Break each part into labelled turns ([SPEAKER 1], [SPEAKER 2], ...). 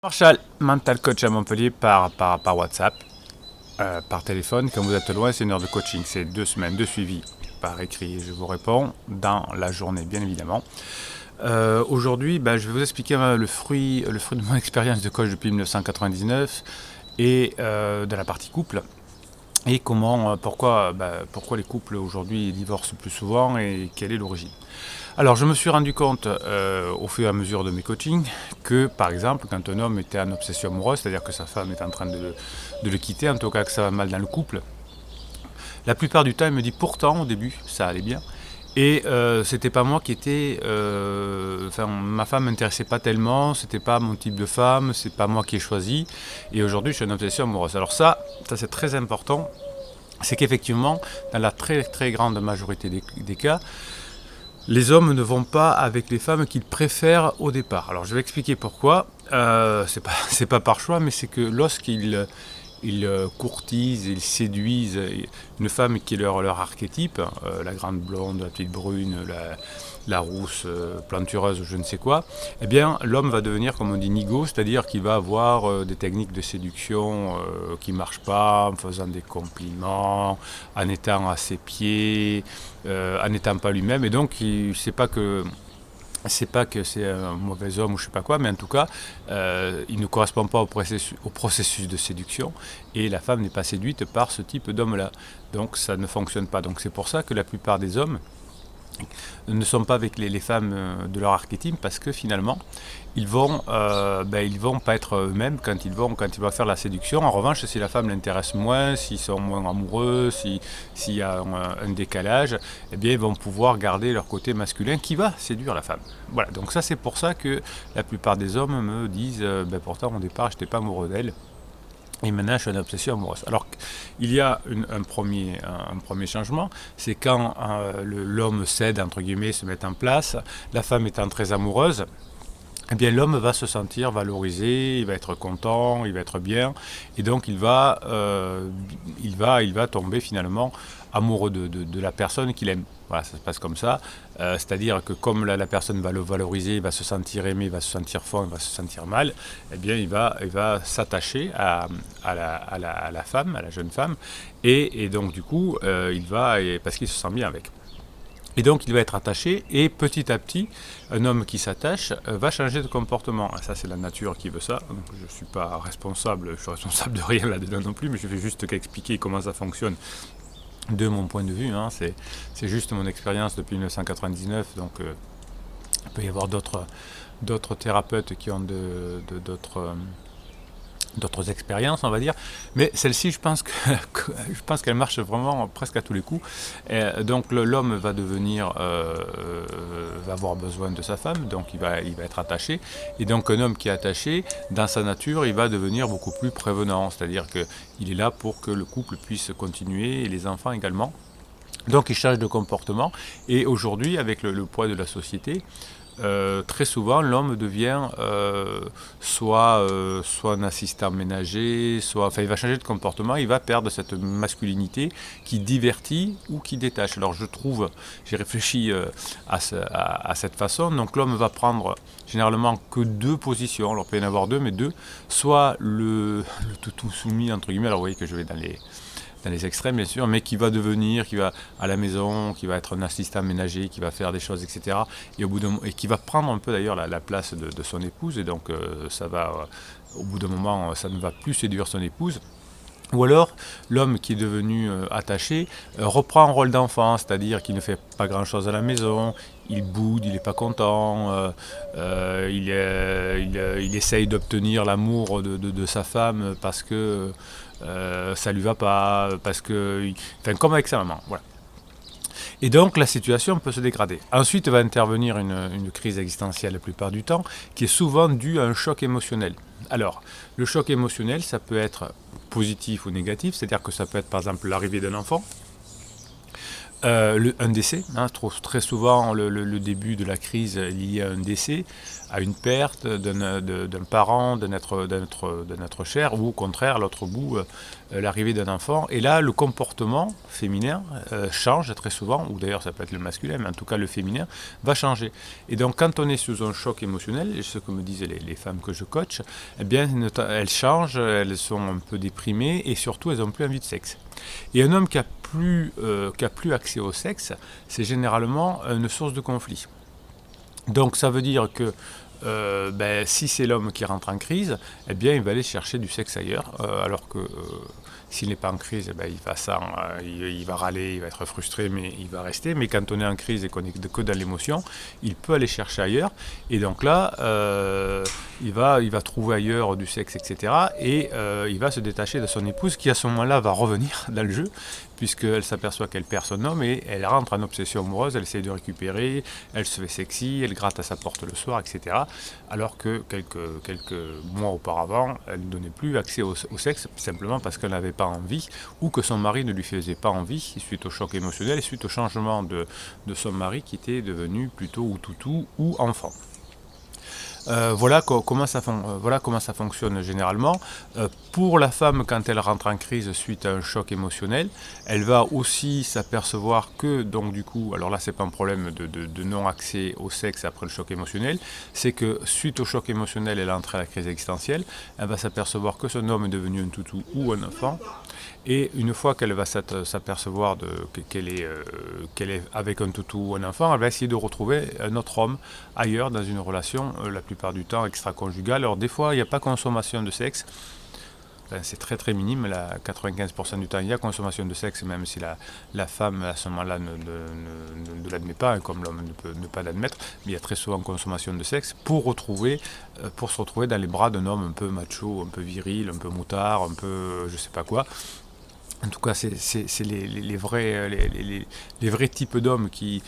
[SPEAKER 1] Marshall, mental coach à Montpellier par WhatsApp, par téléphone. Quand vous êtes loin, c'est une heure de coaching. C'est 2 semaines de suivi par écrit. Je vous réponds dans la journée, bien évidemment. Aujourd'hui, je vais vous expliquer le fruit de mon expérience de coach depuis 1999 et de la partie couple. Et pourquoi les couples aujourd'hui divorcent plus souvent et quelle est l'origine. Alors je me suis rendu compte au fur et à mesure de mes coachings que par exemple quand un homme était en obsession amoureuse, c'est-à-dire que sa femme est en train de le quitter, en tout cas que ça va mal dans le couple, la plupart du temps il me dit pourtant au début ça allait bien. Et c'était pas moi qui était. Ma femme m'intéressait pas tellement, c'était pas mon type de femme, c'est pas moi qui ai choisi. Et aujourd'hui, je suis en obsession amoureuse. Alors ça c'est très important. C'est qu'effectivement, dans la très très grande majorité des cas, les hommes ne vont pas avec les femmes qu'ils préfèrent au départ. Alors je vais expliquer pourquoi. C'est pas par choix, mais c'est que lorsqu'ils courtisent, ils séduisent une femme qui est leur archétype, la grande blonde, la petite brune, la rousse, plantureuse, je ne sais quoi, eh bien l'homme va devenir, comme on dit, nigo, c'est-à-dire qu'il va avoir des techniques de séduction qui ne marchent pas, en faisant des compliments, en étant à ses pieds, en n'étant pas lui-même, et donc c'est pas que c'est un mauvais homme ou je sais pas quoi, mais en tout cas, il ne correspond pas au processus de séduction et la femme n'est pas séduite par ce type d'homme-là. Donc ça ne fonctionne pas. Donc c'est pour ça que la plupart des hommes ne sont pas avec les femmes de leur archétype parce que finalement ils vont pas être eux-mêmes quand ils vont faire la séduction. En revanche, si la femme l'intéresse moins, s'ils sont moins amoureux, s'il y a un décalage, eh bien ils vont pouvoir garder leur côté masculin qui va séduire la femme. Voilà, donc ça c'est pour ça que la plupart des hommes me disent pourtant au départ j'étais pas amoureux d'elle. Et maintenant, je suis en obsession amoureuse. Alors, il y a un premier changement, c'est quand l'homme cède, entre guillemets, se met en place, la femme étant très amoureuse, eh bien l'homme va se sentir valorisé, il va être content, il va être bien, et donc il va tomber finalement amoureux de la personne qu'il aime. Voilà, ça se passe comme ça. C'est-à-dire que comme la personne va le valoriser, il va se sentir aimé, il va se sentir fort, il va se sentir mal, eh bien il va s'attacher à la femme, à la jeune femme, et donc du coup, parce qu'il se sent bien avec. Et donc il va être attaché et petit à petit, un homme qui s'attache va changer de comportement. Ça c'est la nature qui veut ça, donc je ne suis pas responsable, je suis responsable de rien là-dedans non plus, mais je vais juste qu'expliquer comment ça fonctionne de mon point de vue. C'est juste mon expérience depuis 1999, donc il peut y avoir d'autres thérapeutes qui ont d'autres expériences, on va dire, mais celle-ci, je pense qu'elle marche vraiment presque à tous les coups. Et donc l'homme va avoir besoin de sa femme, donc il va être attaché, et donc un homme qui est attaché, dans sa nature, il va devenir beaucoup plus prévenant, c'est-à-dire qu'il est là pour que le couple puisse continuer, et les enfants également. Donc il change de comportement, et aujourd'hui, avec le poids de la société, très souvent l'homme devient soit un assistant ménager, il va changer de comportement, il va perdre cette masculinité qui divertit ou qui détache. Alors j'ai réfléchi à cette façon, donc l'homme va prendre généralement que 2 positions, alors il peut y en avoir 2, mais 2, soit le tout soumis entre guillemets, alors vous voyez que je vais dans les extrêmes bien sûr, mais qui va à la maison, qui va être un assistant ménager, qui va faire des choses, etc. Et qui va prendre un peu d'ailleurs la place de son épouse, et donc au bout d'un moment, ça ne va plus séduire son épouse. Ou alors, l'homme qui est devenu attaché reprend un rôle d'enfant, c'est-à-dire qu'il ne fait pas grand-chose à la maison, il boude, il n'est pas content, il essaye d'obtenir l'amour de sa femme parce que ça lui va pas, comme avec sa maman. Voilà. Et donc la situation peut se dégrader. Ensuite va intervenir une crise existentielle la plupart du temps, qui est souvent due à un choc émotionnel. Alors, le choc émotionnel, ça peut être positif ou négatif, c'est-à-dire que ça peut être par exemple l'arrivée d'un enfant, un décès, très souvent le début de la crise est lié à un décès, à une perte d'un parent, de notre chair, ou au contraire, à l'autre bout, l'arrivée d'un enfant. Et là, le comportement féminin change très souvent, ou d'ailleurs ça peut être le masculin, mais en tout cas le féminin va changer. Et donc quand on est sous un choc émotionnel, et ce que me disent les femmes que je coach, eh bien elles changent, elles sont un peu déprimées, et surtout elles n'ont plus envie de sexe. Et un homme qui a plus accès au sexe, c'est généralement une source de conflit. Donc ça veut dire que si c'est l'homme qui rentre en crise, eh bien il va aller chercher du sexe ailleurs, alors que s'il n'est pas en crise, il va râler, il va être frustré, mais il va rester. Mais quand on est en crise et qu'on est que dans l'émotion, il peut aller chercher ailleurs. Et donc là, il va trouver ailleurs du sexe, etc. Et il va se détacher de son épouse qui à ce moment-là va revenir dans le jeu, puisqu'elle s'aperçoit qu'elle perd son homme et elle rentre en obsession amoureuse, elle essaie de récupérer, elle se fait sexy, elle gratte à sa porte le soir, etc. Alors que quelques mois auparavant, elle ne donnait plus accès au sexe, simplement parce qu'elle n'avait pas envie, ou que son mari ne lui faisait pas envie, suite au choc émotionnel et suite au changement de son mari qui était devenu plutôt ou toutou ou enfant. Voilà comment ça fonctionne généralement. Pour la femme, quand elle rentre en crise suite à un choc émotionnel, elle va aussi s'apercevoir que, donc du coup, alors là c'est pas un problème de non-accès au sexe après le choc émotionnel, c'est que suite au choc émotionnel, elle entre à la crise existentielle, elle va s'apercevoir que son homme est devenu un toutou ou un enfant. Et une fois qu'elle va s'apercevoir qu'elle est avec un toutou ou un enfant, elle va essayer de retrouver un autre homme ailleurs dans une relation, la plupart du temps extra-conjugale. Alors des fois, il n'y a pas consommation de sexe, enfin, c'est très très minime, là, 95% du temps il y a consommation de sexe, même si la femme à ce moment-là ne l'admet pas, hein, comme l'homme ne peut ne pas l'admettre, mais il y a très souvent consommation de sexe pour se retrouver dans les bras d'un homme un peu macho, un peu viril, un peu moutard, un peu je sais pas quoi. En tout cas, c'est les vrais types d'hommes qui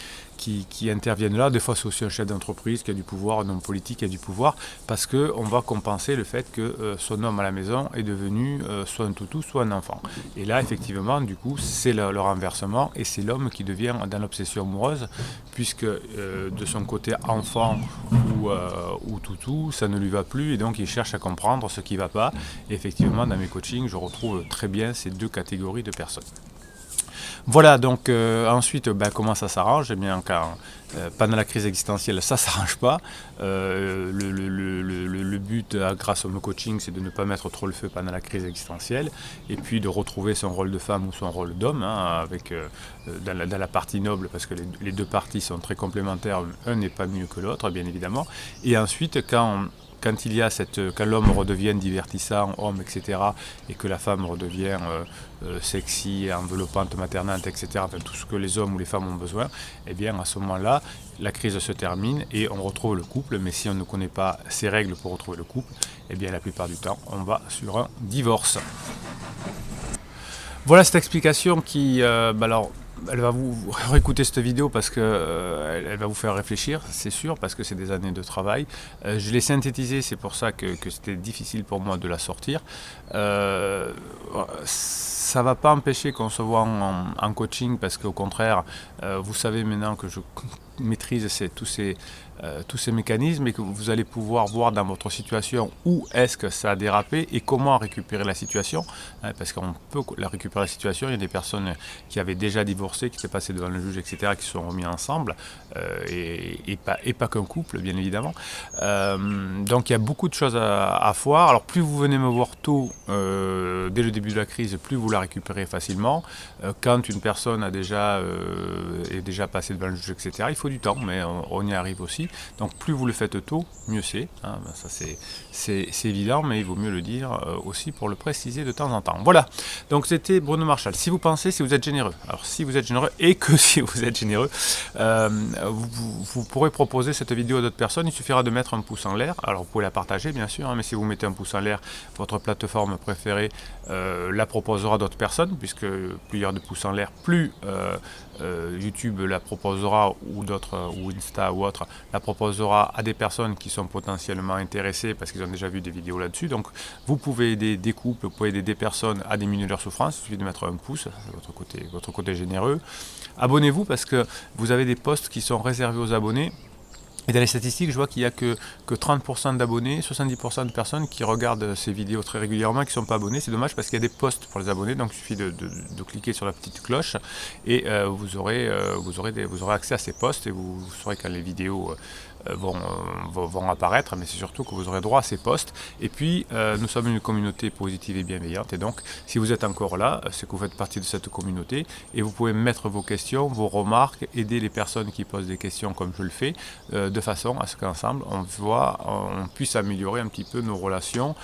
[SPEAKER 1] interviennent là. Des fois, c'est aussi un chef d'entreprise qui a du pouvoir, un homme politique qui a du pouvoir, parce qu'on va compenser le fait que son homme à la maison est devenu soit un toutou, soit un enfant. Et là, effectivement, du coup, c'est le renversement, et c'est l'homme qui devient dans l'obsession amoureuse, puisque de son côté enfant ou toutou, ça ne lui va plus, et donc il cherche à comprendre ce qui ne va pas. Et effectivement, dans mes coachings, je retrouve très bien ces deux catégories de personnes. Voilà, donc ensuite, comment ça s'arrange? Eh bien, pendant la crise existentielle, ça ne s'arrange pas. Le but, grâce au coaching, c'est de ne pas mettre trop le feu pendant la crise existentielle, et puis de retrouver son rôle de femme ou son rôle d'homme, hein, dans la partie noble, parce que les deux parties sont très complémentaires, un n'est pas mieux que l'autre, bien évidemment. Et ensuite, quand l'homme redevient divertissant, homme, etc., et que la femme redevient sexy, enveloppante, maternante, etc., enfin, tout ce que les hommes ou les femmes ont besoin, eh bien à ce moment-là, la crise se termine et on retrouve le couple. Mais si on ne connaît pas ces règles pour retrouver le couple, eh bien la plupart du temps, on va sur un divorce. Voilà cette explication qui, alors, elle va vous réécouter cette vidéo parce que elle va vous faire réfléchir, c'est sûr, parce que c'est des années de travail. Je l'ai synthétisée, c'est pour ça que c'était difficile pour moi de la sortir. Ça ne va pas empêcher qu'on se voit en coaching, parce qu'au contraire, vous savez maintenant que je maîtrise tous ces mécanismes, et que vous allez pouvoir voir dans votre situation où est-ce que ça a dérapé et comment récupérer la situation, hein, parce qu'on peut la récupérer la situation. Il y a des personnes qui avaient déjà divorcé, qui étaient passées devant le juge, etc., qui se sont remis ensemble, et pas qu'un couple, bien évidemment. Donc il y a beaucoup de choses à voir. Alors plus vous venez me voir tôt, dès le début de la crise, plus vous la récupérez facilement. Quand une personne est déjà passée devant le juge, etc., il faut du temps, mais on y arrive aussi. Donc plus vous le faites tôt, mieux c'est, hein, ça c'est évident, mais il vaut mieux le dire aussi pour le préciser de temps en temps. Voilà, donc c'était Bruno Marchal. Si vous êtes généreux, alors si vous êtes généreux, et que si vous êtes généreux, vous pourrez proposer cette vidéo à d'autres personnes. Il suffira de mettre un pouce en l'air. Alors vous pouvez la partager bien sûr, hein, mais si vous mettez un pouce en l'air, votre plateforme préférée la proposera à d'autres personnes, puisque plus il y aura de pouces en l'air, plus YouTube la proposera, ou Insta ou autre, la proposera à des personnes qui sont potentiellement intéressées parce qu'ils ont déjà vu des vidéos là-dessus. Donc vous pouvez aider des couples, vous pouvez aider des personnes à diminuer leur souffrance, il suffit de mettre un pouce, c'est votre côté généreux. Abonnez-vous, parce que vous avez des posts qui sont réservés aux abonnés, Et dans les statistiques, je vois qu'il n'y a que 30% d'abonnés, 70% de personnes qui regardent ces vidéos très régulièrement qui ne sont pas abonnés. C'est dommage parce qu'il y a des posts pour les abonnés, donc il suffit de cliquer sur la petite cloche et vous aurez accès à ces posts et vous saurez quand les vidéos vont apparaître, mais c'est surtout que vous aurez droit à ces posts. Et puis, nous sommes une communauté positive et bienveillante, et donc, si vous êtes encore là, c'est que vous faites partie de cette communauté, et vous pouvez mettre vos questions, vos remarques, aider les personnes qui posent des questions comme je le fais, de façon à ce qu'ensemble, on puisse améliorer un petit peu nos relations,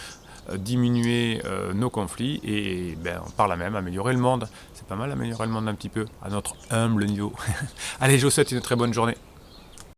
[SPEAKER 1] diminuer nos conflits et par là même améliorer le monde. C'est pas mal améliorer le monde un petit peu à notre humble niveau. Allez, je vous souhaite une très bonne journée.